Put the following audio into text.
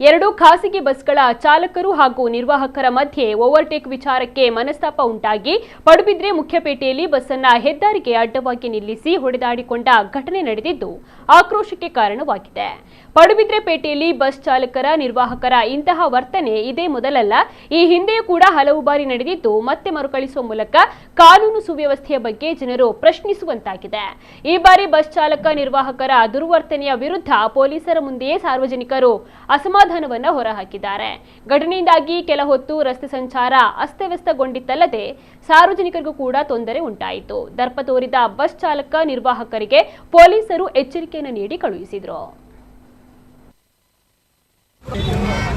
ಎರಡು ಖಾಸಗಿ ಬಸ್ಗಳ ಚಾಲಕರು ಹಾಗೂ ನಿರ್ವಾಹಕರ ಮಧ್ಯೆ ಓವರ್ಟೇಕ್ ವಿಚಾರಕ್ಕೆ ಮನಸ್ತಾಪ ಉಂಟಾಗಿ ಪಡುಬಿದ್ರೆ ಮುಖ್ಯಪೇಟೆಯಲ್ಲಿ ಬಸ್ ಅನ್ನು ಹೆದ್ದಾರಿಗೆ ಅಡ್ಡವಾಗಿ ನಿಲ್ಲಿಸಿ ಹೊಡೆದಾಡಿಕೊಂಡ ಘಟನೆ ನಡೆದಿದ್ದು ಆಕ್ರೋಶಕ್ಕೆ ಕಾರಣವಾಗಿದೆ. ಪಡುಬಿದ್ರೆ ಪೇಟೆಯಲ್ಲಿ ಬಸ್ ಚಾಲಕರ ನಿರ್ವಾಹಕರ ಇಂತಹ ವರ್ತನೆ ಇದೇ ಮೊದಲಲ್ಲ. ಈ ಹಿಂದೆಯೂ ಕೂಡ ಹಲವು ಬಾರಿ ನಡೆದಿದ್ದು ಮತ್ತೆ ಮರುಕಳಿಸುವ ಮೂಲಕ ಕಾನೂನು ಸುವ್ಯವಸ್ಥೆಯ ಬಗ್ಗೆ ಜನರು ಪ್ರಶ್ನಿಸುವಂತಾಗಿದೆ. ಈ ಬಾರಿ ಬಸ್ ಚಾಲಕ ನಿರ್ವಾಹಕರ ದುರ್ವರ್ತನೆಯ ವಿರುದ್ಧ ಪೊಲೀಸರ ಮುಂದೆಯೇ ಸಾರ್ವಜನಿಕರು ಅಸಮಾಧಾನವನ್ನು ಹೊರಹಾಕಿದ್ದಾರೆ. ಘಟನೆಯಿಂದಾಗಿ ಕೆಲ ಹೊತ್ತು ರಸ್ತೆ ಸಂಚಾರ ಅಸ್ತವ್ಯಸ್ತಗೊಂಡಿತ್ತಲ್ಲದೆ ಸಾರ್ವಜನಿಕರಿಗೂ ಕೂಡ ತೊಂದರೆ ಉಂಟಾಯಿತು. ದರ್ಪ ತೋರಿದ ಬಸ್ ಚಾಲಕ ನಿರ್ವಾಹಕರಿಗೆ ಪೊಲೀಸರು ಎಚ್ಚರಿಕೆಯನ್ನು ನೀಡಿ ಕಳುಹಿಸಿದರು. ಪೊಲೀಸರ